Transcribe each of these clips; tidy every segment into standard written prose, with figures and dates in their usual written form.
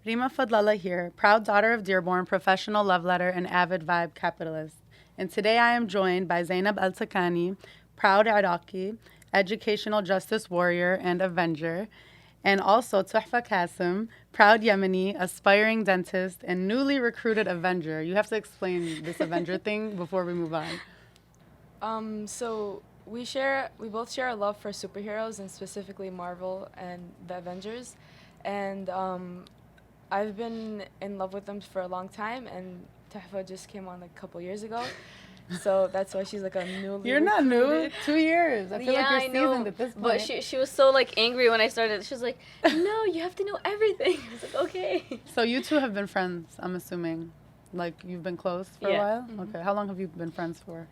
Rima Fadlallah here, proud daughter of Dearborn, professional love letter, and avid vibe capitalist. And today I am joined by Zainab Al Takani, proud Iraqi, educational justice warrior and avenger, and also Tuhfa Qasim, proud Yemeni, aspiring dentist, and newly recruited avenger. You have to explain this avenger thing before we move on. So we both share a love for superheroes and specifically Marvel and the Avengers, and I've been in love with them for a long time, and Tahfa just came on like a couple years ago, so that's why she's like a newly. You're not new. recruited. 2 years. I feel Yeah, like I you're know. seasoned at this point. But she was so like angry when I started. She was like, "No, you have to know everything." I was like, "Okay." So you two have been friends, I'm assuming. Like you've been close for a Yeah. while? Mhm. Okay. How long have you been friends for?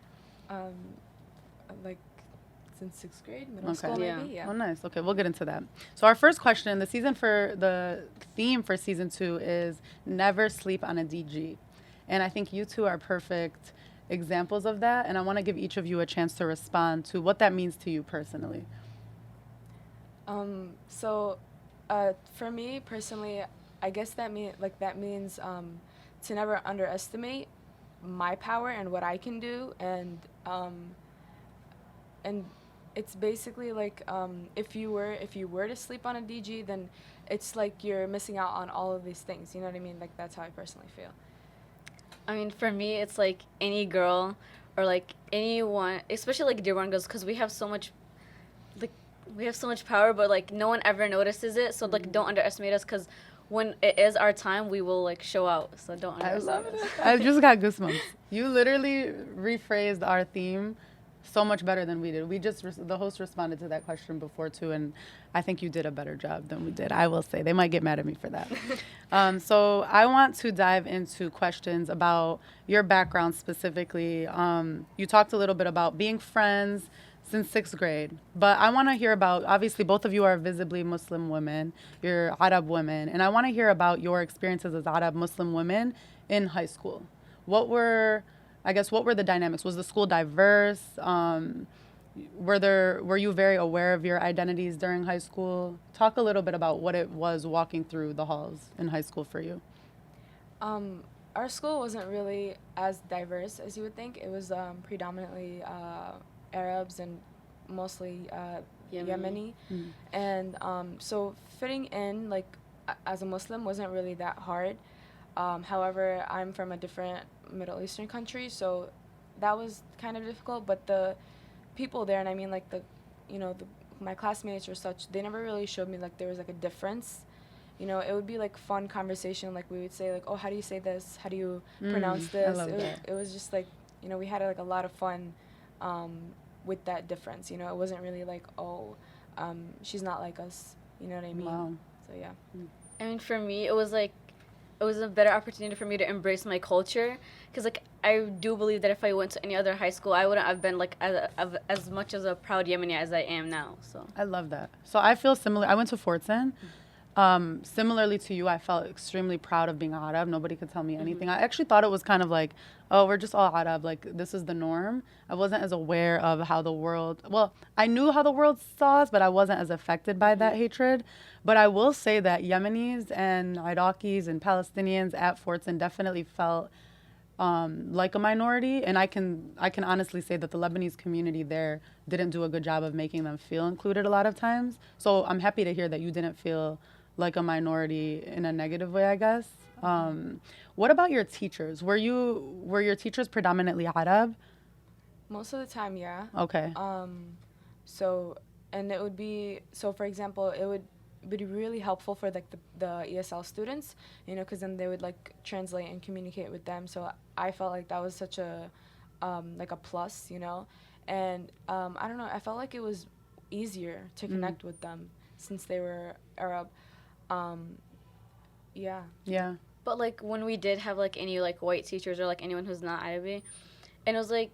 Um, like since 6th grade, middle Okay. school, Yeah. maybe. Yeah. Oh, nice. Okay, we'll get into that. So our first question, the theme for season 2 is never sleep on a DG. And I think you two are perfect examples of that. And I want to give each of you a chance to respond to what that means to you personally. So, for me personally, I guess that means to never underestimate my power and what I can do, and it's basically like if you were to sleep on a DG, then it's like you're missing out on all of these things. You know what I mean? Like that's how I personally feel. I mean, for me, it's like any girl or like anyone, especially like Dearborn girls, because like we have so much power, but like no one ever notices it. So like don't underestimate us, because when it is our time, we will like show out. So don't I underestimate love us. it. I just got goosebumps. You literally rephrased our theme so much better than we did. The host responded to that question before too, and I think you did a better job than we did. I will say they might get mad at me for that. So I want to dive into questions about your background specifically. You talked a little bit about being friends since 6th grade, but I want to hear about, obviously both of you are visibly Muslim women, you're Arab women, and I want to hear about your experiences as Arab Muslim women in high school. What were the dynamics? Was the school diverse? Were you very aware of your identities during high school? Talk a little bit about what it was walking through the halls in high school for you. Our school wasn't really as diverse as you would think. It was predominantly Arabs and mostly Yemeni. Mm. And so fitting in like as a Muslim wasn't really that hard. However, I'm from a different Middle Eastern country, so that was kind of difficult. But the people there, and I mean like my classmates or such, they never really showed me like there was like a difference. It would be like fun conversation. Like we would say like, oh, how do you say this? How do you pronounce I this? love that. It was just like we had like a lot of fun with that difference. It wasn't really like, oh, she's not like us. You know what I mean? Wow. So yeah. I mean, for me, it was a better opportunity for me to embrace my culture, because like I do believe that if I went to any other high school, I wouldn't have been like as much as a proud Yemeni as I am now. So I love that. So I feel similar. I went to Fortson. Similarly to you, I felt extremely proud of being Arab. Nobody could tell me anything. I actually thought it was kind of like, oh, we're just all Arab. Like, this is the norm. I wasn't as aware of how the world, well, I knew how the world saw us, but I wasn't as affected by that hatred. But I will say that Yemenis and Iraqis and Palestinians at Fortson definitely felt like a minority, and I can honestly say that the Lebanese community there didn't do a good job of making them feel included a lot of times. So I'm happy to hear that you didn't feel like a minority in a negative way, I guess. What about your teachers? Were your teachers predominantly Arab? Most of the time, yeah. Okay. So, and it would be, so for example, it would be really helpful for like the ESL students, because then they would like translate and communicate with them. So I felt like that was such a like a plus, and I don't know, I felt like it was easier to connect with them since they were Arab. Yeah. Yeah. but like when we did have like any like white teachers or like anyone who's not Arabic, and it was like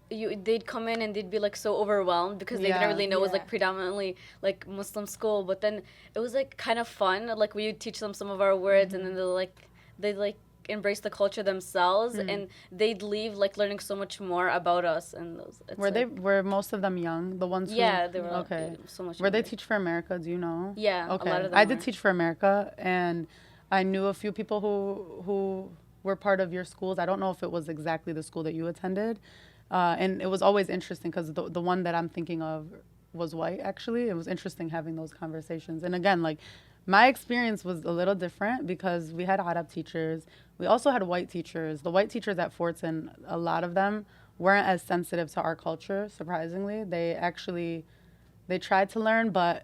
they'd come in and they'd be like so overwhelmed because they didn't really know it was like predominantly like Muslim school, but then it was like kind of fun. Like we would teach them some of our words, and then they'd like embrace the culture themselves, and they'd leave like learning so much more about us. And were most of them young, the ones who they were okay so much were younger. they teach for America, do you know? Yeah, okay, a lot of them I did were. teach for America, and I knew a few people who were part of your schools. I don't know if it was exactly the school that you attended. And it was always interesting because the one that I'm thinking of was white, actually. It was interesting having those conversations. And again, like, my experience was a little different because we had Arab teachers. We also had white teachers. The white teachers at Fortson, a lot of them weren't as sensitive to our culture, surprisingly. They tried to learn, but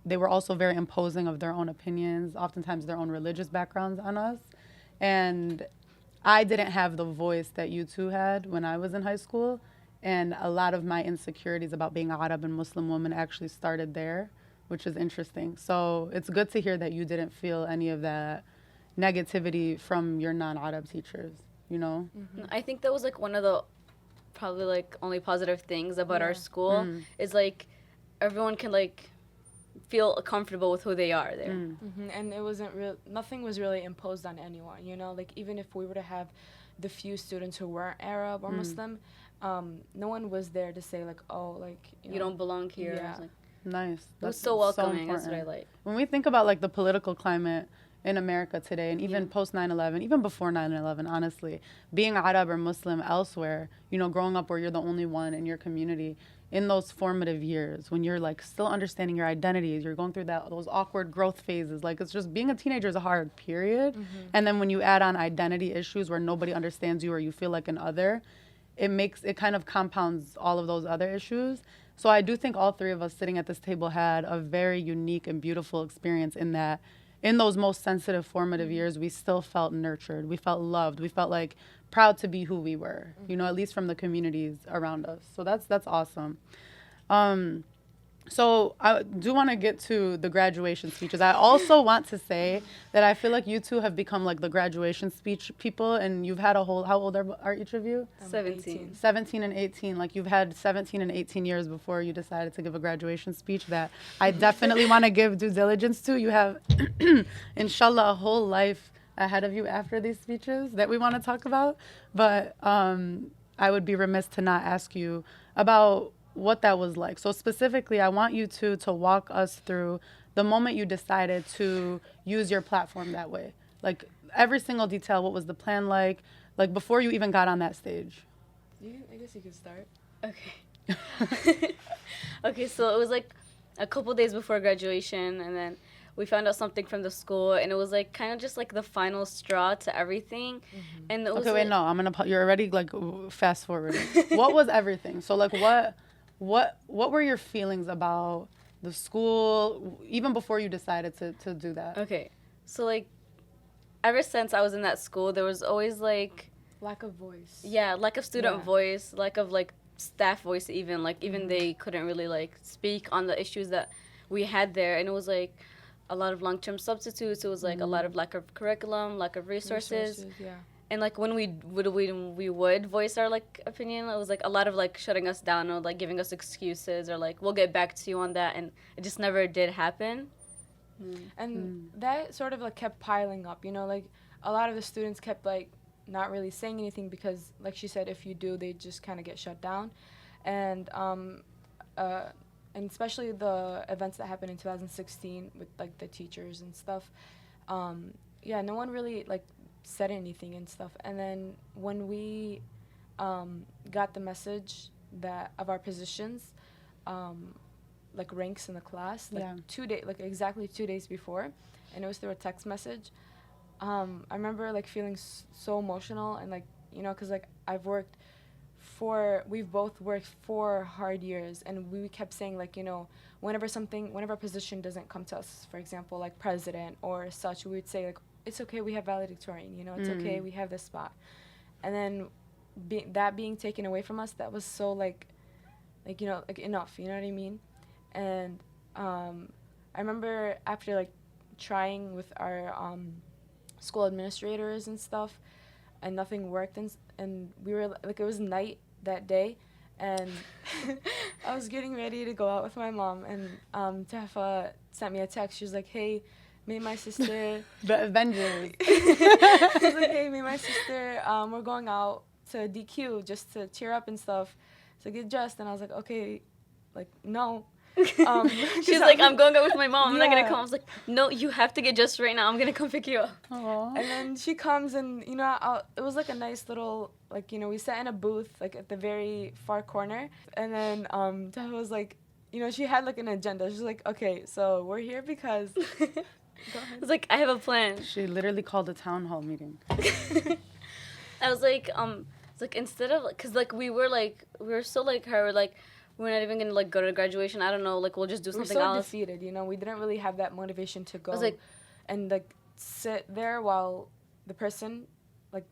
they were also very imposing of their own opinions, oftentimes their own religious backgrounds on us. And I didn't have the voice that you two had when I was in high school. And a lot of my insecurities about being Arab and Muslim woman actually started there, which is interesting. So it's good to hear that you didn't feel any of that negativity from your non-Arab teachers, you know? Mm-hmm. I think that was like one of the probably like only positive things about our school is like everyone can like feel comfortable with who they are there. And it wasn't nothing was really imposed on anyone, you know, like even if we were to have the few students who weren't Arab or Muslim, no one was there to say like, oh, like you don't belong here. Yeah. Like, Nice. it was so welcoming. That's what I like. When we think about like the political climate in America today, and even post 9/11, even before 9/11, honestly, being Arab or Muslim elsewhere, you know, growing up where you're the only one in your community, in those formative years when you're like still understanding your identities, you're going through those awkward growth phases. Like, it's just being a teenager is a hard period. And then when you add on identity issues where nobody understands you or you feel like an other, it kind of compounds all of those other issues. So I do think all three of us sitting at this table had a very unique and beautiful experience in that in those most sensitive formative years, we still felt nurtured. We felt loved. We felt like proud to be who we were, you know, at least from the communities around us. So that's awesome. So I do want to get to the graduation speeches. I also want to say that I feel like you two have become like the graduation speech people, and you've had how old are each of you? 17. 17 and 18. Like, you've had 17 and 18 years before you decided to give a graduation speech that I definitely want to give due diligence to. You have, inshallah, a whole life ahead of you after these speeches that we want to talk about. But I would be remiss to not ask you about what that was like. So specifically, I want you to walk us through the moment you decided to use your platform that way. Like, every single detail. What was the plan like before you even got on that stage? I guess you could start. Okay. Okay, so it was like a couple days before graduation, and then we found out something from the school, and it was like kind of just like the final straw to everything. And it was Okay, wait, no, I'm gonna. You're already like fast forwarding. What was everything? So like, what were your feelings about the school even before you decided to do that? Okay, so like, ever since I was in that school, there was always like Lack of voice. yeah, lack of student voice, lack of like staff voice, even like even they couldn't really like speak on the issues that we had there, and it was like a lot of long-term substitutes. It was like a lot of lack of curriculum, lack of resources. Yeah. And like when we would voice our like opinion, it was like a lot of like shutting us down or like giving us excuses or like we'll get back to you on that, and it just never did happen. And that sort of like kept piling up, you know, like a lot of the students kept like not really saying anything because, like she said, if you do, they just kind of get shut down. And especially the events that happened in 2016 with like the teachers and stuff, no one really like said anything and stuff. And then when we got the message that of our positions, like ranks in the class, like exactly 2 days before, and it was through a text message. I remember like feeling so emotional, and like, you know, because like we've both worked 4 hard years, and we kept saying like, you know, whenever a position doesn't come to us, for example, like president or such, we would say like, it's okay, we have valedictorian, you know, it's okay, we have this spot. And then that being taken away from us, that was so like, you know, like enough, you know what I mean? And I remember after like trying with our school administrators and stuff, and nothing worked, and we were like, it was night that day, and I was getting ready to go out with my mom, and Tuhfa sent me a text. She was like, hey, me and my sister The Avengers. she was like, hey, me and my sister, we're going out to DQ just to cheer up and stuff, so get dressed. And I was like, okay, like, no. She's like, I'm going out with my mom. I'm not gonna Yeah. come. I was like, no, you have to get dressed right now. I'm gonna come pick you up. Aw. And then she comes and, it was like a nice little, like, we sat in a booth, like, at the very far corner. And then Tuhfa was like, she had, like, an agenda. She's like, okay, so we're here because... Go ahead. I was like, I have a plan. She literally called a town hall meeting. I was like, it's like instead of, cause like we were so like her, like we're not even gonna like go to graduation. I don't know, like we'll just do We were something so else. defeated, we didn't really have that motivation to go I was like, and, like, sit there while the person, like,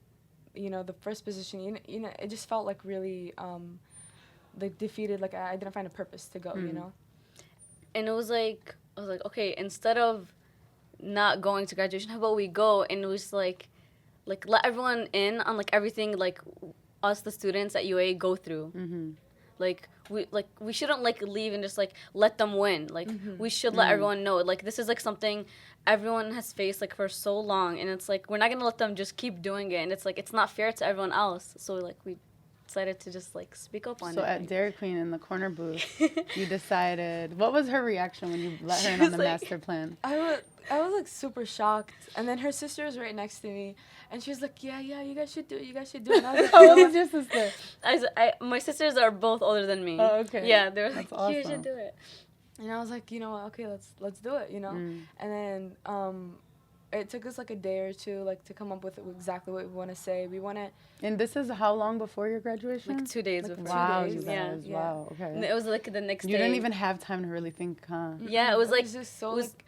the first position, it just felt like really, like, defeated. Like, I didn't find a purpose to go, and it was like, I was like, okay, instead of not going to graduation, how about we go? And it was like let everyone in on like everything like us the students at UA go through. Mm-hmm. Like we shouldn't like leave and just like let them win. Like we should let everyone know like this is like something everyone has faced like for so long, and it's like we're not gonna let them just keep doing it, and it's like it's not fair to everyone else. So like we decided to just like speak up on it. So at Dairy Queen in the corner booth, you decided. What was her reaction when you let her in She on the was like- master plan? I was like super shocked, and then her sister was right next to me, and she was like, yeah, you guys should do it, and I was like, How old is your sister? My sisters are both older than me. Oh, okay. Yeah, they were That's like, you awesome. should do it. and I was like, okay, let's do it, and then it took us like a day or two like to come up with exactly what we want to say. We want to. And this is how long before your graduation? Like 2 days Like before. Wow, 2 you days. guys. Yeah. Wow, And okay. it was like the next You day. didn't even have time to really think, huh? Yeah, it was like just so it was- like,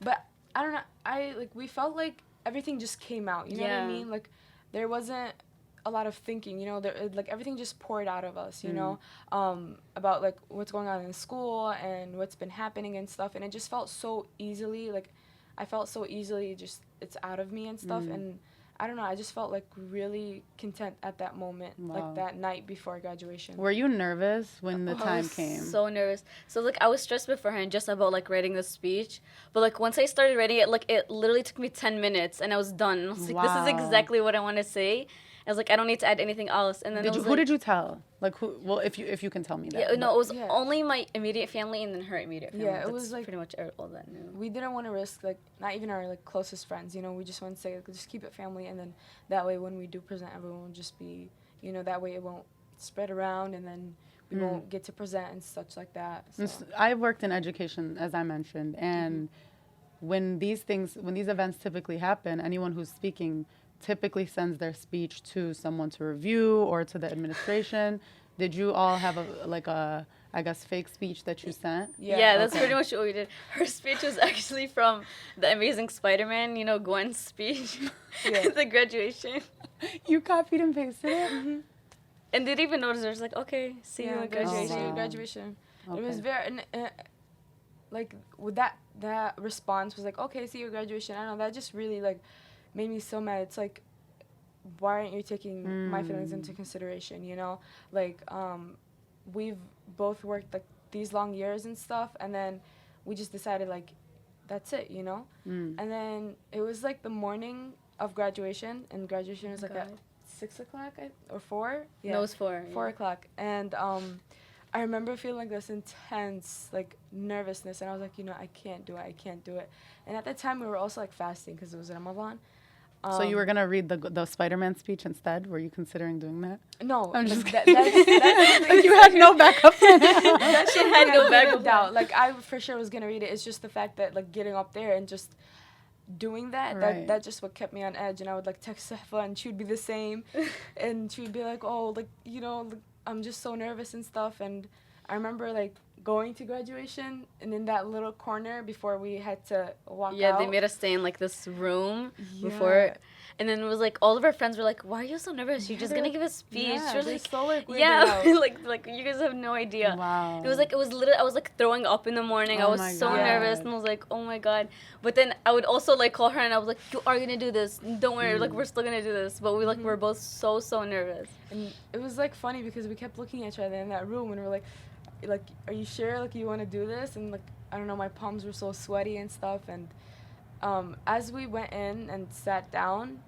but I don't know. We felt like everything just came out. You know what I Yeah. mean? Like there wasn't a lot of thinking. Like everything just poured out of us. About like what's going on in school and what's been happening and stuff. And it just felt so easily. Like I felt so easily just it's out of me and stuff. And I don't know. I just felt like really content at that moment. Wow. Like that night before graduation. Were you nervous when the I time was came? so nervous. So like I was stressed beforehand just about like writing the speech, but like once I started writing it, like it literally took me 10 minutes and I was done. And I was like, this is Wow. exactly what I want to say. I was like, I don't need to add anything else. And then Who did you tell? Like who? Well, if you can tell me that. Yeah, no, it was Yeah. only my immediate family and then her immediate family. Yeah, it That's was, like- pretty much all that knew. We didn't want to risk like not even our like closest friends. We just want to say like, just keep it family, and then that way when we do present, everyone will just be that way it won't spread around, and then we won't get to present and such like that. So. I worked in education, as I mentioned, and when these events typically happen, anyone who's speaking typically sends their speech to someone to review or to the administration. Did you all have a I guess fake speech that you sent? Yeah, that's okay. pretty much what we did. Her speech was actually from the Amazing Spider-Man, Gwen's speech Yeah. at the graduation. You copied and pasted it? And they didn't even notice. They was like, okay, see you at graduation. See you wow. at graduation. Okay. It was very like with that response was like, okay, see you at graduation. I don't know, that just really like made me so mad. It's like, why aren't you taking my feelings into consideration? Like we've both worked like these long years and stuff, and then we just decided like that's it, and then it was like the morning of graduation, and graduation was like at 6 o'clock or 4. Yeah, No, it was 4. 4 o'clock, and I remember feeling like this intense like nervousness, and I was like, I can't do it. And at that time we were also like fasting because it was Ramadan. So you were gonna read the Spider-Man speech instead? Were you considering doing that? No, I'm just that's Like you had no backup plan. that shit had no backup doubt. Like I for sure was gonna read it. It's just the fact that like getting up there and just doing that, Right. that just what kept me on edge. And I would like text Tuhfa, and she would be the same, and she would be like, oh, like like, I'm just so nervous and stuff. And I remember like going to graduation, and in that little corner before we had to walk out. Yeah, they made us stay in like this room before. And then it was like all of our friends were like, "Why are you so nervous? You're just gonna give a speech." Yeah, We're they're like, so like weirded yeah, out. like you guys have no idea. Wow. It was literally I was like throwing up in the morning. I Oh was my so God. nervous, and I was like, "Oh my God!" But then I would also like call her, and I was like, "You are gonna do this. Don't worry. Like we're still gonna do this." But we we're both so nervous. And it was like funny because we kept looking at each other in that room, and we're like, are you sure like you want to do this? And like I don't know, my palms were so sweaty and stuff. And as we went in and sat down,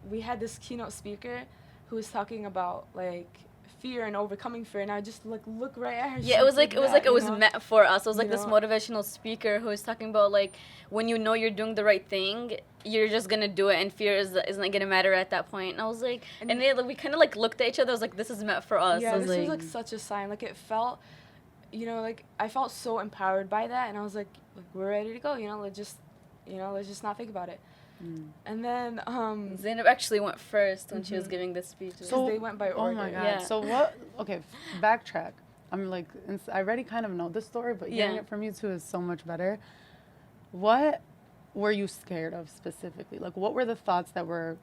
we had this keynote speaker who was talking about like fear and overcoming fear, and I just like look right at her. Yeah, it was like it was meant for us. It was like You this know? motivational speaker who was talking about like when you know you're doing the right thing, you're just gonna do it, and fear is not gonna matter at that point. And I was like, and then like, we kind of like looked at each other. I was like, this is meant for us. Yeah, I was this like, was like such a sign. Like it felt, like I felt so empowered by that, and I was like we're ready to go. Let's just not think about it. And then Zainab actually went first when she was giving this speech. so they went by order. Oh my God. Yeah. So what? Okay, backtrack. I'm like, I already kind of know this story, but hearing Yeah. it from you two is so much better. What were you scared of specifically? Like, what were the thoughts that were,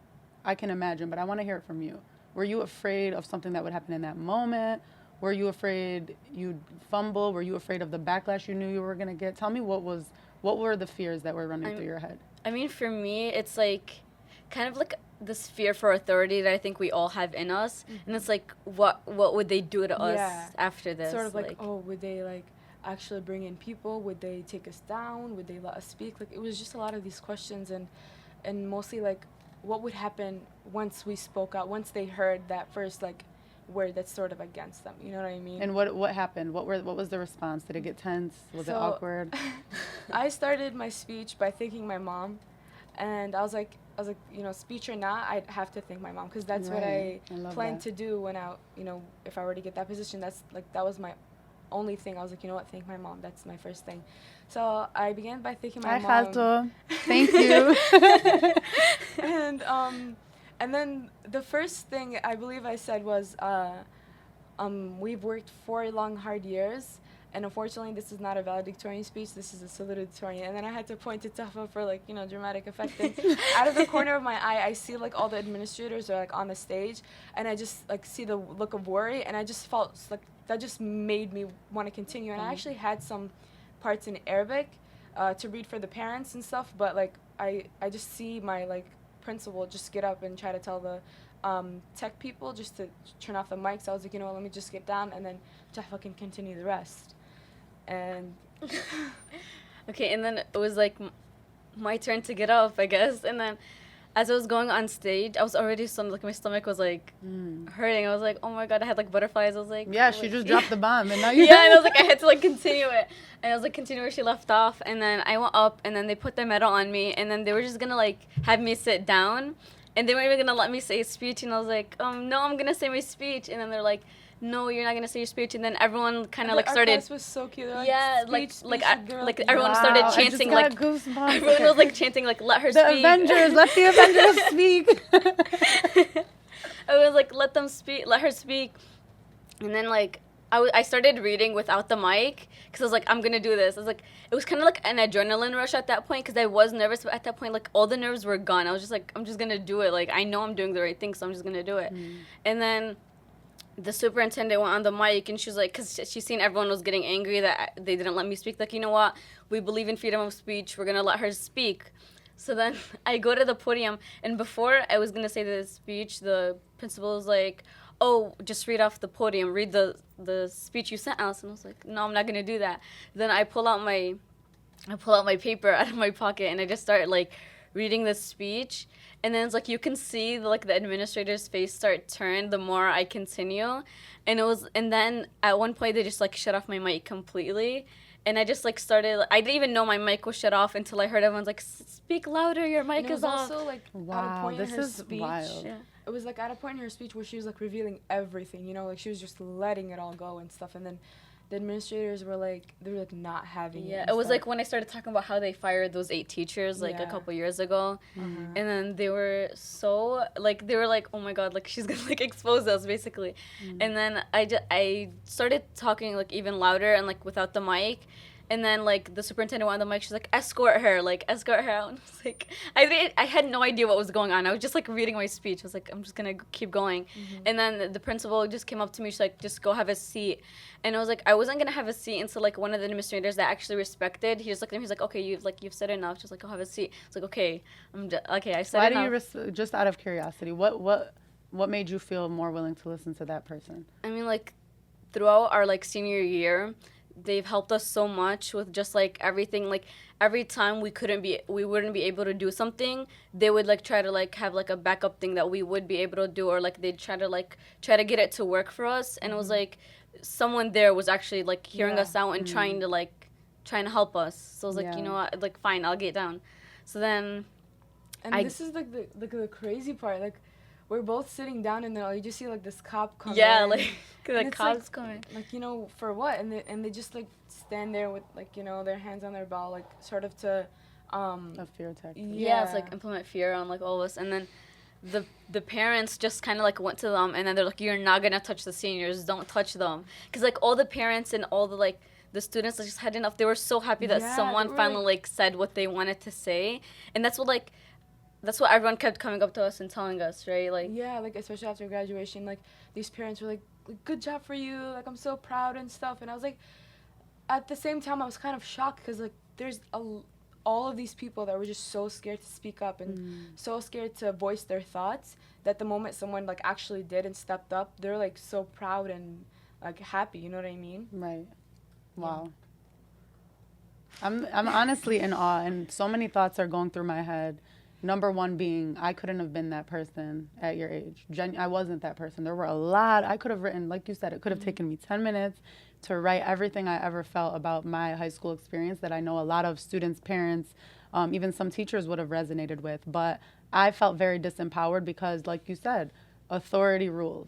I can imagine, but I want to hear it from you. Were you afraid of something that would happen in that moment? Were you afraid you'd fumble? Were you afraid of the backlash you knew you were going to get? Tell me what were the fears that were running through your head? I mean, for me, it's like kind of like this fear for authority that I think we all have in us, and it's like, what would they do to us after this? Sort of like, oh, would they like actually bring in people? Would they take us down? Would they let us speak? Like it was just a lot of these questions, and mostly like, what would happen once we spoke out? Once they heard that first like word that's sort of against them. You know what I mean? And what happened? What was the response? Did it get tense? Was it awkward? I started my speech by thanking my mom, and I was like, speech or not, I'd have to thank my mom because that's what I planned to do when if I were to get that position. That's like that was my only thing. I was like, you know what, thank my mom. That's my first thing. So I began by thanking my mom. Khalto. Thank you. And then the first thing I believe I said was, we've worked 4 long, hard years, and unfortunately this is not a valedictorian speech, this is a salutatorian. And then I had to point to Tuhfa for like, dramatic effect. And out of the corner of my eye, I see like all the administrators are like on the stage, and I just like see the look of worry, and I just felt like that just made me want to continue. And I actually had some parts in Arabic to read for the parents and stuff, but like I just see my like principal just get up and try to tell the tech people just to turn off the mics. I was like, let me just get down, and then Tuhfa can continue the rest. And okay, and then it was like my turn to get up, I guess. And then as I was going on stage, I was already my stomach was like hurting. I was like, oh my God, I had like butterflies. I was like, yeah, she just dropped the bomb, and now you. Yeah, and I was like, I had to like continue it, and I was like, continue where she left off. And then I went up, and then they put their medal on me, and then they were just gonna like have me sit down, and they weren't even gonna let me say a speech. And I was like, no, I'm gonna say my speech. And then they're like, no, you're not gonna say your speech. And then everyone kind of like started. Our class was so cute. They're like, yeah, speech, everyone started chanting like. Goosebumps. Everyone was like chanting like, let her the speak. Avengers, let the Avengers speak. I was like, let them speak, let her speak. And then like I started reading without the mic because I was like, I'm gonna do this. I was like, it was kind of like an adrenaline rush at that point because I was nervous, but at that point like all the nerves were gone. I was just like, I'm just gonna do it. Like I know I'm doing the right thing, so I'm just gonna do it. And then the superintendent went on the mic, and she was like, because she's seen everyone was getting angry that they didn't let me speak, like, you know what, we believe in freedom of speech, we're gonna let her speak. So then I go to the podium, and before I was gonna say the speech, the principal was like, oh, just read off the podium, read the speech you sent us. And I was like, no, I'm not gonna do that. Then I pull out my paper out of my pocket, and I just start like reading the speech. And then it's like you can see like the administrator's face start turn the more I continue. And then at one point they just like shut off my mic completely. And I just like started, I didn't even know my mic was shut off until I heard everyone's like, speak louder, your mic is off. Also like at a point in her speech, wild. Yeah. It was like at a point in her speech where she was like revealing everything, like she was just letting it all go and stuff. And then the administrators were like, they were like not having it. Yeah, it was like when I started talking about how they fired those 8 teachers like a couple years ago. And then they were so like, oh my God, like she's gonna like expose us basically. And then I started talking like even louder and like without the mic. And then like the superintendent went on the mic, she's like, escort her out. And I was like, I had no idea what was going on. I was just like reading my speech. I was like, I'm just gonna keep going. And then the principal just came up to me, she's like, just go have a seat. And I was like, I wasn't gonna have a seat until like one of the administrators that actually respected. He just looked at me, he's like, okay, you've said enough. Just like, go have a seat. I was like, okay, I said enough. Why do you just out of curiosity? What made you feel more willing to listen to that person? I mean, like throughout our like senior year, they've helped us so much with just like everything. Like every time we wouldn't be able to do something, they would like try to like have like a backup thing that we would be able to do, or like they'd try to get it to work for us. And it was like someone there was actually like hearing us out and trying to help us. So I was like, you know what, like fine, I'll get down. So then this is like the crazy part, like we're both sitting down and then you just see like this cop come yeah, in. like the cops like, coming. Like, you know, for what? And they just like stand there with like, you know, their hands on their belt, like sort of to A fear tactic. Yeah, it's like implement fear on like all of us. And then the parents just kind of like went to them, and then they're like, you're not gonna touch the seniors, don't touch them, because like all the parents and all the like the students just had enough. They were so happy that someone finally like said what they wanted to say. And that's what everyone kept coming up to us and telling us, right? Like, yeah, like especially after graduation, like these parents were like, good job for you, like I'm so proud and stuff. And I was like, at the same time I was kind of shocked, because like there's all of these people that were just so scared to speak up and so scared to voice their thoughts, that the moment someone like actually did and stepped up, they're like so proud and like happy, you know what I mean? Right. Wow. I'm honestly in awe, and so many thoughts are going through my head. Number one being, I couldn't have been that person at your age. I wasn't that person. There were a lot. I could have written, like you said, it could have taken me 10 minutes to write everything I ever felt about my high school experience that I know a lot of students, parents, even some teachers would have resonated with. But I felt very disempowered because, like you said, authority rules.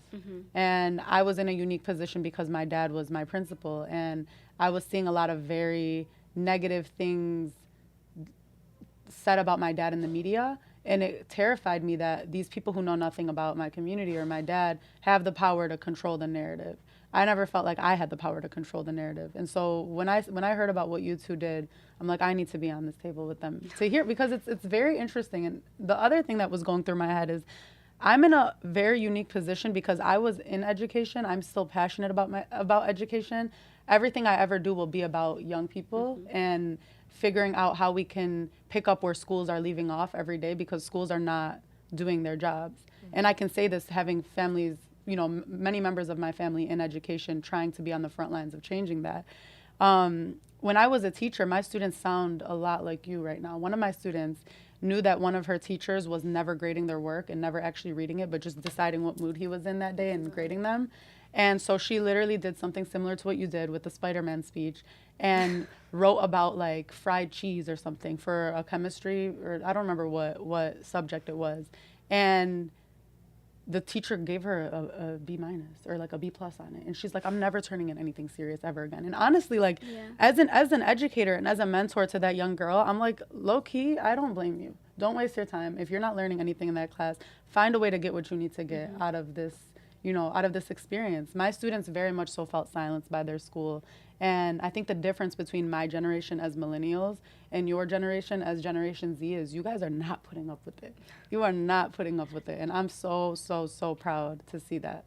And I was in a unique position because my dad was my principal, and I was seeing a lot of very negative things said about my dad in the media, and it terrified me that these people who know nothing about my community or my dad have the power to control the narrative. I never felt like I had the power to control the narrative. And so when I heard about what you two did, I'm like, I need to be on this table with them to hear, because it's very interesting. And the other thing that was going through my head is I'm in a very unique position because I was in education. I'm still passionate about education. Everything I ever do will be about young people and figuring out how we can pick up where schools are leaving off every day, because schools are not doing their jobs. And I can say this having families, you know, many members of my family in education, trying to be on the front lines of changing that. When I was a teacher, my students sound a lot like you right now. One of my students knew that one of her teachers was never grading their work and never actually reading it, but just deciding what mood he was in that day and grading them. And so she literally did something similar to what you did with the Spider-Man speech, and wrote about like fried cheese or something for a chemistry, or I don't remember what subject it was. And the teacher gave her a B minus or like a B plus on it. And she's like, I'm never turning in anything serious ever again. And honestly, like as an educator and as a mentor to that young girl, I'm like, low key, I don't blame you. Don't waste your time. If you're not learning anything in that class, find a way to get what you need to get out of this, you know, out of this experience. My students very much so felt silenced by their school. And I think the difference between my generation as millennials and your generation as Generation Z is you guys are not putting up with it. You are not putting up with it. And I'm so, so, so proud to see that.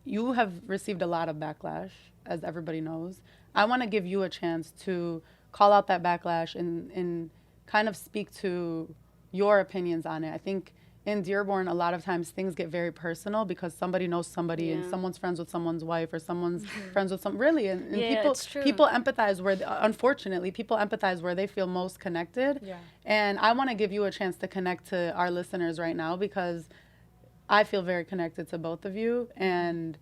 You have received a lot of backlash, as everybody knows. I want to give you a chance to call out that backlash and kind of speak to your opinions on it. I think in Dearborn, a lot of times things get very personal because somebody knows somebody and someone's friends with someone's wife or someone's friends with some, really. And people empathize where, unfortunately, people empathize where they feel most connected. Yeah. And I want to give you a chance to connect to our listeners right now, because I feel very connected to both of you, and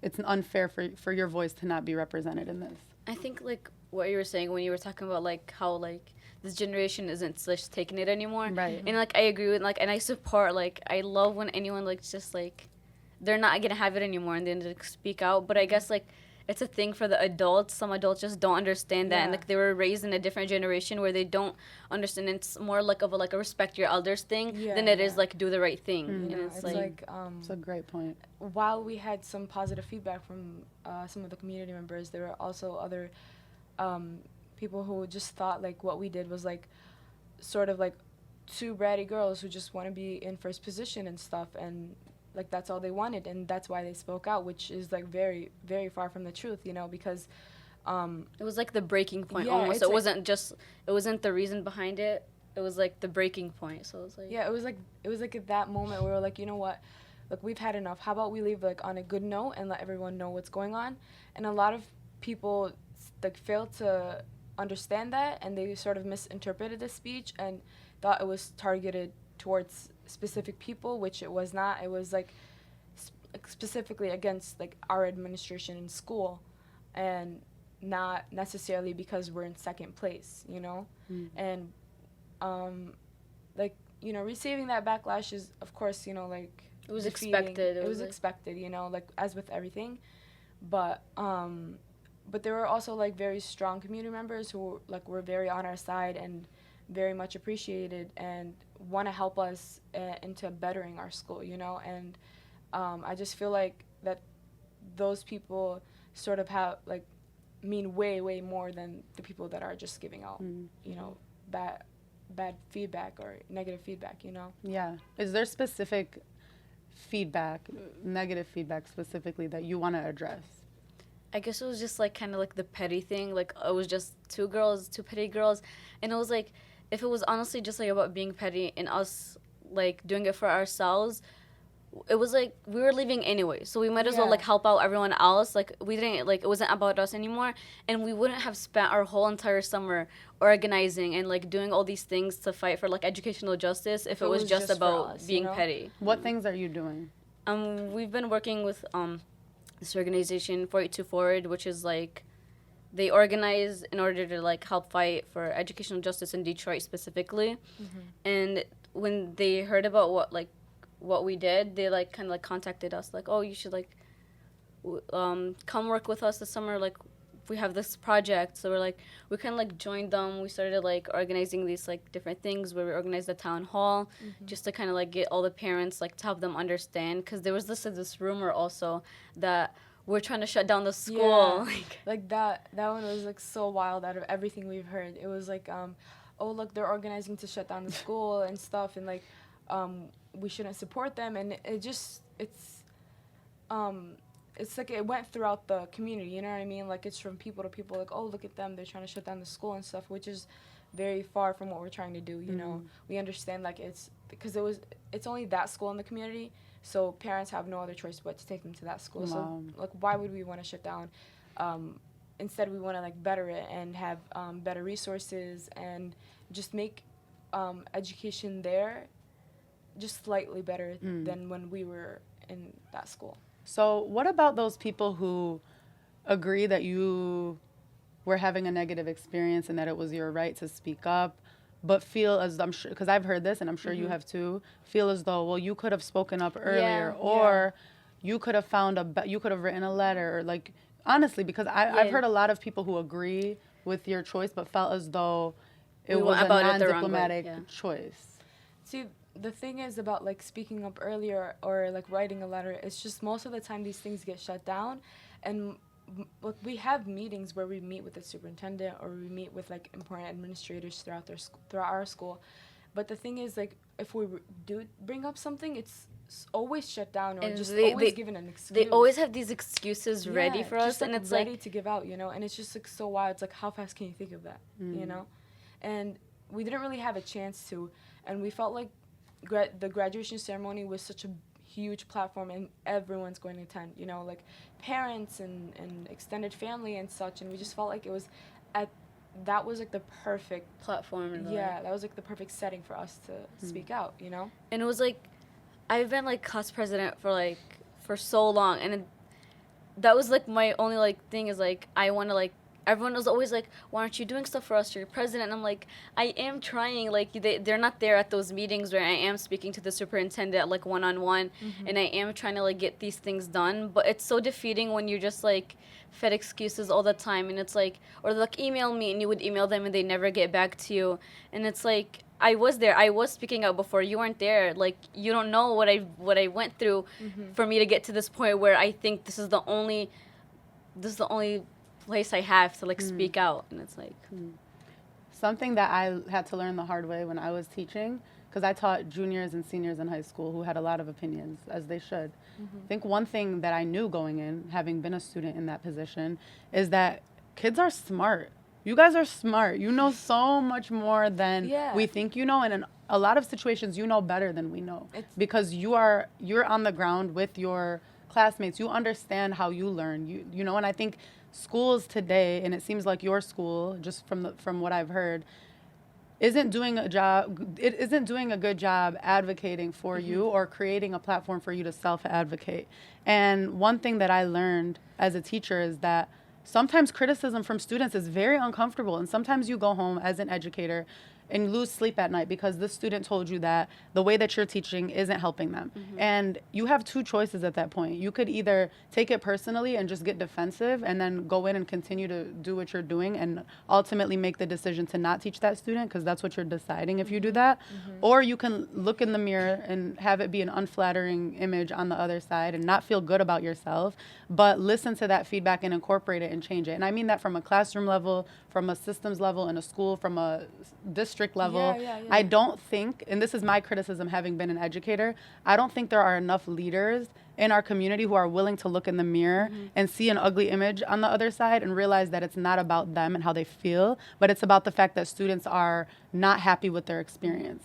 it's unfair for your voice to not be represented in this. I think like what you were saying when you were talking about like how like this generation isn't just taking it anymore. Right. And like I agree with like, and I support, like I love when anyone like just like they're not gonna have it anymore and then like speak out. But I guess like it's a thing for the adults. Some adults just don't understand that, and like they were raised in a different generation where they don't understand. It's more like of a respect your elders thing than it is like do the right thing. And it's like it's a great point. While we had some positive feedback from some of the community members, there were also other people who just thought like what we did was like sort of like two bratty girls who just want to be in first position and stuff, and like that's all they wanted, and that's why they spoke out, which is like very, very far from the truth, you know, because it was like the breaking point almost. It wasn't the reason behind it. It was like the breaking point. So it was like it was like at that moment we were like, you know what, Like, we've had enough. How about we leave, like, on a good note and let everyone know what's going on? And a lot of people, like, fail to understand that, and they sort of misinterpreted the speech and thought it was targeted towards specific people, which it was not. It was, like, specifically against, like, our administration in school, and not necessarily because we're in second place, you know? And, like, you know, receiving that backlash is, of course, you know, like, It was defeating. expected. It was expected, you know, like, as with everything. But there were also, like, very strong community members who, like, were very on our side and very much appreciated and want to help us into bettering our school, you know? And I just feel like that those people sort of have, like, mean way, way more than the people that are just giving out, you know, bad feedback or negative feedback, you know? Yeah. Is there specific feedback, negative feedback specifically, that you want to address? I guess it was just like kind of like the petty thing. Like, it was just two petty girls, and it was like, if it was honestly just like about being petty and us like doing it for ourselves, it was like we were leaving anyway, so we might as well like help out everyone else. Like, we didn't, like, it wasn't about us anymore, and we wouldn't have spent our whole entire summer organizing and like doing all these things to fight for like educational justice if it was just about us, being petty. What things are you doing? We've been working with this organization 482 Forward, which is like, they organize in order to like help fight for educational justice in Detroit specifically. And when they heard about what we did, they like kind of like contacted us like, oh, you should like come work with us this summer, like we have this project. So we're like, we kind of like joined them. We started like organizing these like different things where we organized a town hall just to kind of like get all the parents, like to help them understand, because there was this rumor also that we're trying to shut down the school. Like that one was like so wild. Out of everything we've heard, it was like, oh look, they're organizing to shut down the school and stuff, and like we shouldn't support them. And it's like it went throughout the community, you know what I mean? Like, it's from people to people, like, oh, look at them, they're trying to shut down the school and stuff, which is very far from what we're trying to do, you know? We understand, like, it's because it's only that school in the community, so parents have no other choice but to take them to that school. So, like, why would we want to shut down? Instead, we want to, like, better it and have better resources and just make education there just slightly better than when we were in that school. So what about those people who agree that you were having a negative experience and that it was your right to speak up, but feel as, I'm sure, because I've heard this and I'm sure you have too, feel as though, well, you could have spoken up earlier, or you could have you could have written a letter, or like, honestly, because I've heard a lot of people who agree with your choice but felt as though it was a non-diplomatic choice. See, the thing is about, like, speaking up earlier or, like, writing a letter, it's just most of the time these things get shut down. And like, we have meetings where we meet with the superintendent or we meet with, like, important administrators throughout our school. But the thing is, like, if we do bring up something, it's always shut down or and just always given an excuse. They always have these excuses ready for us, like, and it's ready like to give out, you know? And it's just, like, so wild. It's like, how fast can you think of that, you know? And we didn't really have a chance to, and we felt like the graduation ceremony was such a huge platform and everyone's going to attend, you know, like parents and extended family and such, and we just felt like it was that was like the perfect platform. That was like the perfect setting for us to speak out, you know? And it was like, I've been like class president for so long, and that was like my only like thing is like, I want to like, everyone was always like, why aren't you doing stuff for us? You're president. And I'm like, I am trying. Like, they're not there at those meetings where I am speaking to the superintendent, like, one-on-one. And I am trying to, like, get these things done. But it's so defeating when you're just, like, fed excuses all the time. And it's like, or like, email me, and you would email them and they never get back to you. And it's like, I was there. I was speaking out before. You weren't there. Like, you don't know what I went through for me to get to this point where I think this is the only place I have to like speak out. And it's like something that I had to learn the hard way when I was teaching, because I taught juniors and seniors in high school who had a lot of opinions, as they should. I think one thing that I knew going in, having been a student in that position, is that kids are smart. you guys are smart. You know so much more than Yeah. we think you know, and in a lot of situations you know better than we know, because you're on the ground with your classmates. You understand how you learn. You know, and I think schools today, and it seems like your school, just from what I've heard, isn't doing a good job advocating for you or creating a platform for you to self-advocate. And one thing that I learned as a teacher is that sometimes criticism from students is very uncomfortable, and sometimes you go home as an educator and lose sleep at night because this student told you that the way that you're teaching isn't helping them. And you have two choices at that point. You could either take it personally and just get defensive and then go in and continue to do what you're doing and ultimately make the decision to not teach that student, because that's what you're deciding if you do that. Or you can look in the mirror and have it be an unflattering image on the other side and not feel good about yourself, but listen to that feedback and incorporate it and change it. And I mean that from a classroom level, from a systems level in a school, from a district level. I don't think, and this is my criticism having been an educator, I don't think there are enough leaders in our community who are willing to look in the mirror and see an ugly image on the other side and realize that it's not about them and how they feel, but it's about the fact that students are not happy with their experience.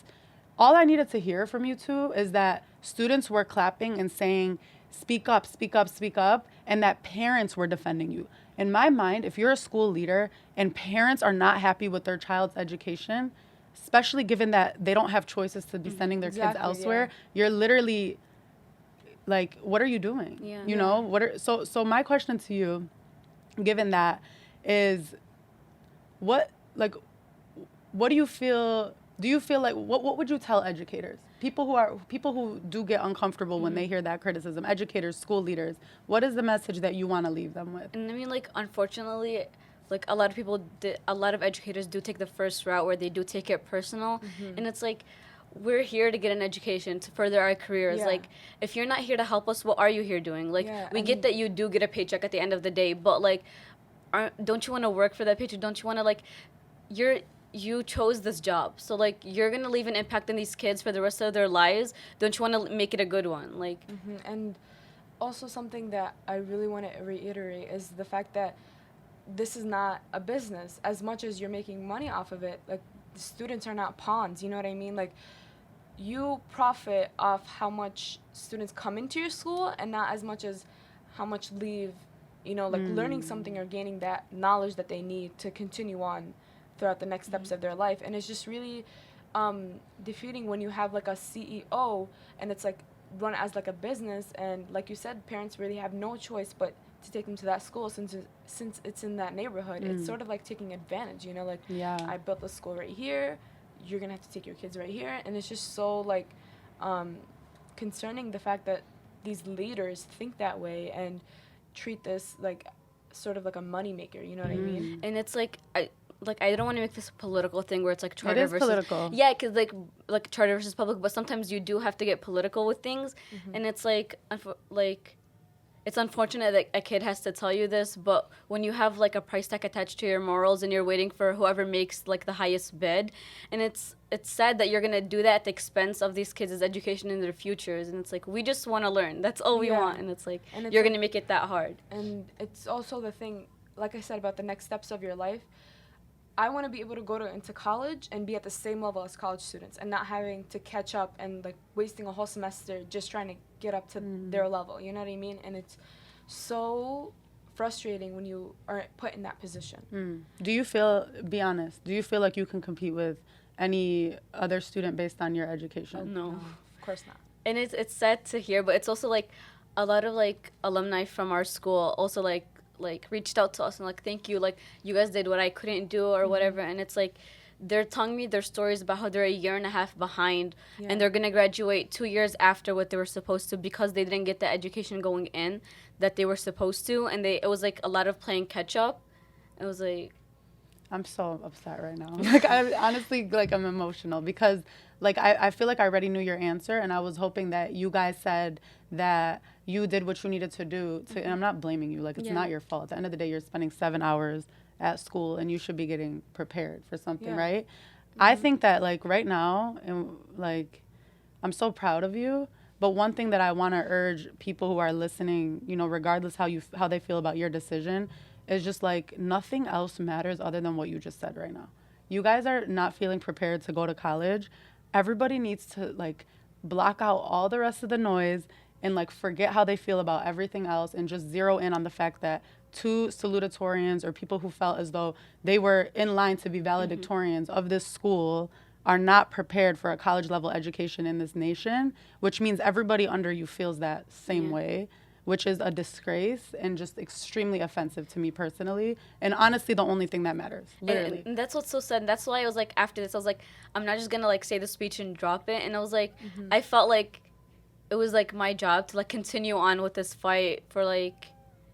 All I needed to hear from you two is that students were clapping and saying, speak up, speak up, speak up, and that parents were defending you. In my mind, if you're a school leader and parents are not happy with their child's education, especially given that they don't have choices to be sending their kids elsewhere, you're literally like, what are you doing? You know, so my question to you, given that, is what do you feel? Do you feel like what would you tell educators? People who do get uncomfortable when they hear that criticism, educators, school leaders, what is the message that you want to leave them with? And I mean, like, unfortunately, like, a lot of educators do take the first route where they do take it personal. And it's like, we're here to get an education to further our careers. Like, if you're not here to help us, what are you here doing? Like, we get that you do get a paycheck at the end of the day, but like, don't you want to work for that paycheck? Don't you want to, like, you chose this job, so like, you're gonna leave an impact on these kids for the rest of their lives. Don't you want to make it a good one? Like, and also something that I really want to reiterate is the fact that this is not a business. As much as you're making money off of it, like, the students are not pawns, you know what I mean? Like, you profit off how much students come into your school and not as much as how much leave, you know, like, learning something or gaining that knowledge that they need to continue on throughout the next steps of their life. And it's just really defeating when you have like a CEO and it's like run as like a business, and like you said, parents really have no choice but to take them to that school since it's in that neighborhood. It's sort of like taking advantage, you know, like, I built the school right here, you're gonna have to take your kids right here. And it's just so like concerning, the fact that these leaders think that way and treat this like sort of like a moneymaker, you know what I mean? and it's like, I don't want to make this a political thing where it's like charter It is versus political. Yeah, because like charter versus public, but sometimes you do have to get political with things, and it's like it's unfortunate that a kid has to tell you this, but when you have like a price tag attached to your morals and you're waiting for whoever makes like the highest bid, and it's sad that you're gonna do that at the expense of these kids' education and their futures, and it's like, we just want to learn. That's all we want, and it's like, you're gonna make it that hard. And it's also the thing, like I said, about the next steps of your life. I want to be able to go into college and be at the same level as college students and not having to catch up and like wasting a whole semester just trying to get up to their level, you know what I mean? And it's so frustrating when you are put in that position. Do you feel, be honest, do you feel like you can compete with any other student based on your education? No. Of course not. And it's sad to hear, but it's also like a lot of like alumni from our school also like reached out to us and like, thank you, like, you guys did what I couldn't do or whatever. And it's like, they're telling me their stories about how they're a year and a half behind and they're gonna graduate 2 years after what they were supposed to because they didn't get the education going in that they were supposed to, and it was like a lot of playing catch up. It was like, I'm so upset right now. Like, I honestly, like, I'm emotional because, like, I feel like I already knew your answer, and I was hoping that you guys said that you did what you needed to do. And I'm not blaming you. Like, it's not your fault. At the end of the day, you're spending 7 hours at school, and you should be getting prepared for something, right? I think that, like, right now, and like, I'm so proud of you. But one thing that I want to urge people who are listening, you know, regardless how they feel about your decision, is just like nothing else matters other than what you just said right now. You guys are not feeling prepared to go to college. Everybody needs to like block out all the rest of the noise and like forget how they feel about everything else and just zero in on the fact that two salutatorians or people who felt as though they were in line to be valedictorians of this school are not prepared for a college level education in this nation, which means everybody under you feels that same way, which is a disgrace and just extremely offensive to me personally. And honestly, the only thing that matters, literally. And that's what's so sad. And that's why I was like, after this, I was like, I'm not just gonna like say the speech and drop it. And I was like, I felt like it was like my job to like continue on with this fight for like,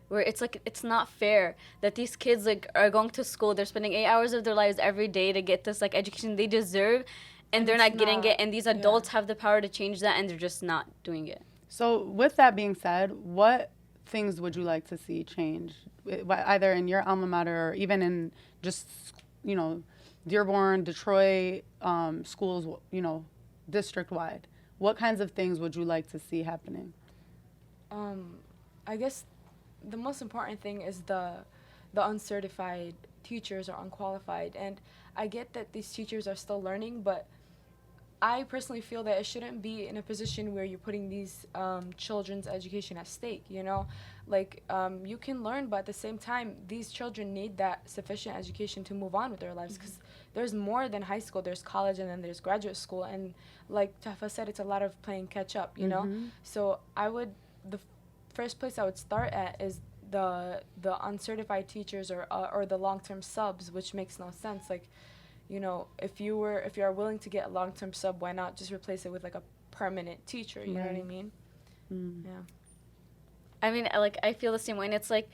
where it's like it's not fair that these kids like are going to school, they're spending 8 hours of their lives every day to get this like education they deserve, and they're not getting it, and these adults have the power to change that, and they're just not doing it. So with that being said, what things would you like to see change, either in your alma mater or even in just, you know, Dearborn, Detroit, schools, you know, district-wide? What kinds of things would you like to see happening? I guess the most important thing is the uncertified teachers or unqualified. And I get that these teachers are still learning, but I personally feel that it shouldn't be in a position where you're putting these children's education at stake, you know? Like, you can learn, but at the same time, these children need that sufficient education to move on with their lives, because there's more than high school. There's college, and then there's graduate school. And like Tuhfa said, it's a lot of playing catch up, you know? So the first place I would start at is the uncertified teachers or the long-term subs, which makes no sense. Like, you know, if you are willing to get a long-term sub, why not just replace it with like a permanent teacher? You know what I mean? Yeah. I mean, I feel the same way, and it's like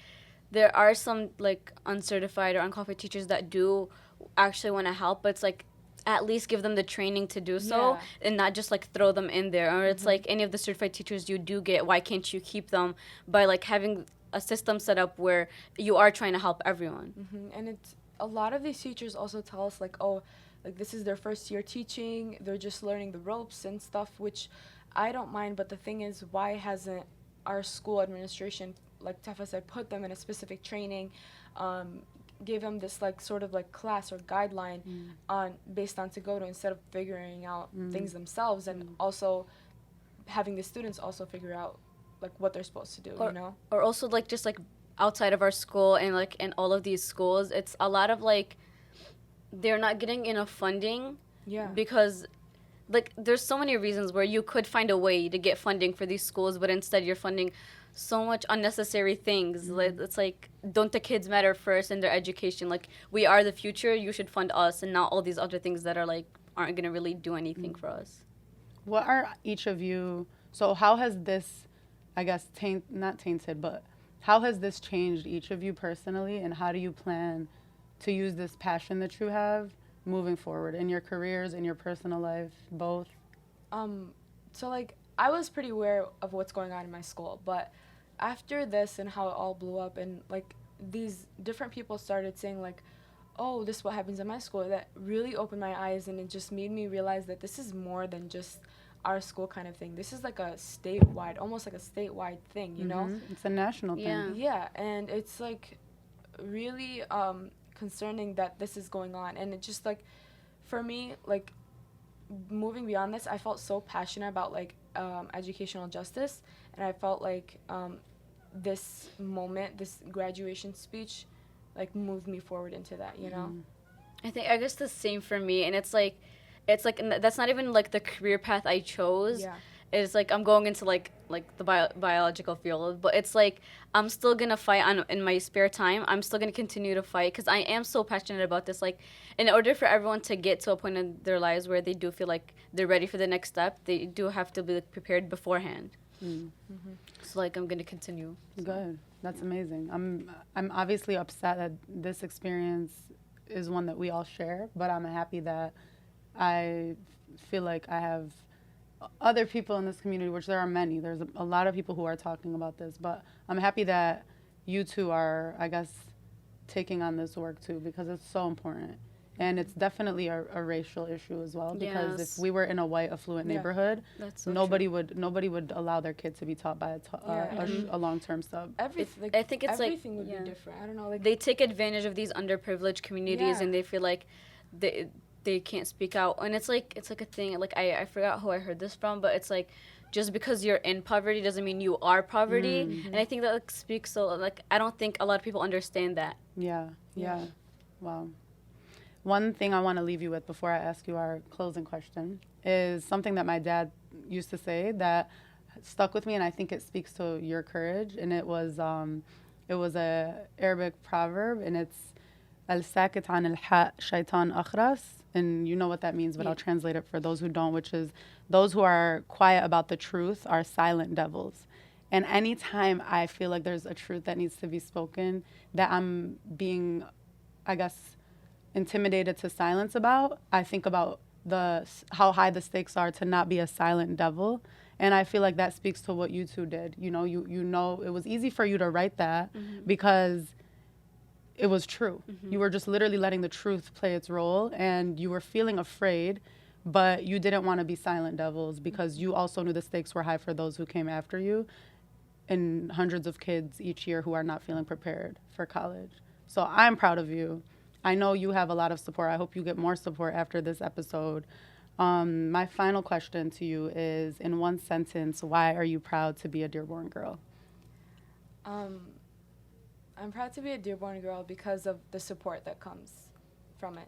there are some like uncertified or unqualified teachers that do actually want to help, but it's like at least give them the training to do so, and not just like throw them in there. Or it's like any of the certified teachers you do get, why can't you keep them by like having a system set up where you are trying to help everyone? And it's a lot of these teachers also tell us like, oh, like this is their first year teaching, they're just learning the ropes and stuff, which I don't mind. But the thing is, why hasn't our school administration, like Tuhfa said, put them in a specific training, gave them this like sort of like class or guideline based on to go to, instead of figuring out things themselves, and also having the students also figure out like what they're supposed to do, you know? Or also like just like outside of our school and like in all of these schools, it's a lot of like they're not getting enough funding. Because like there's so many reasons where you could find a way to get funding for these schools, but instead you're funding so much unnecessary things. Like, it's like, don't the kids matter first in their education? Like, we are the future, you should fund us, and not all these other things that are like aren't gonna really do anything for us. What are each of you, so how has this, I guess, not tainted, but how has this changed each of you personally, and how do you plan to use this passion that you have moving forward in your careers, in your personal life, both? So like I was pretty aware of what's going on in my school, but after this and how it all blew up, and like these different people started saying like, oh, this is what happens in my school, that really opened my eyes, and it just made me realize that this is more than just our school kind of thing. This is like a statewide, almost like a statewide thing, you know? It's a national thing. Yeah, and it's like really concerning that this is going on. And it just like, for me, like moving beyond this, I felt so passionate about like educational justice, and I felt like this moment, this graduation speech, like moved me forward into that, you know? I guess the same for me, and it's like that's not even like the career path I chose. It's like I'm going into like the biological field, but it's like I'm still gonna fight in my spare time. I'm still gonna continue to fight because I am so passionate about this. Like, in order for everyone to get to a point in their lives where they do feel like they're ready for the next step, they do have to be like, prepared beforehand. So like I'm gonna continue. Good. That's amazing. I'm obviously upset that this experience is one that we all share, but I'm happy that I feel like I have other people in this community, which there are many. There's a lot of people who are talking about this, but I'm happy that you two are, I guess, taking on this work too, because it's so important. And it's definitely a racial issue as well, because Yes. if we were in a white affluent Yeah. neighborhood, That's so nobody would allow their kid to be taught by a long-term sub. Everything. I think it's like- everything would yeah. be different. I don't know. Like They take advantage of these underprivileged communities, Yeah. and they feel like they can't speak out. And it's like a thing. Like I forgot who I heard this from, but it's like, just because you're in poverty doesn't mean you are poverty. And I think that like speaks so like I don't think a lot of people understand that. Yeah. Wow. One thing I want to leave you with before I ask you our closing question is something that my dad used to say that stuck with me, and I think it speaks to your courage. And it was a Arabic proverb, and it's al sakit an al ha shaitan akhras, and you know what that means, but I'll translate it for those who don't, which is those who are quiet about the truth are silent devils. And anytime I feel like there's a truth that needs to be spoken that I'm being, I guess, intimidated to silence about, I think about how high the stakes are to not be a silent devil. And I feel like that speaks to what you two did. You know, it was easy for you to write that because it was true. You were just literally letting the truth play its role, and you were feeling afraid, but you didn't want to be silent devils because you also knew the stakes were high for those who came after you, and hundreds of kids each year who are not feeling prepared for college. So I'm proud of you. I know you have a lot of support. I hope you get more support after this episode. My final question to you is, in one sentence, why are you proud to be a Dearborn girl? I'm proud to be a Dearborn girl because of the support that comes from it.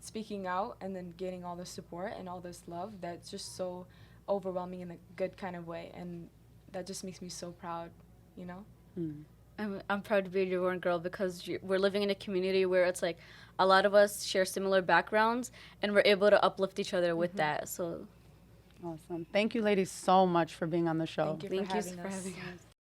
Speaking out and then getting all the support and all this love, that's just so overwhelming in a good kind of way. And that just makes me so proud, you know? I'm proud to be a Dearborn girl because we're living in a community where it's like a lot of us share similar backgrounds, and we're able to uplift each other with that. So awesome. Thank you, ladies, so much for being on the show. Thank you for having us. having us.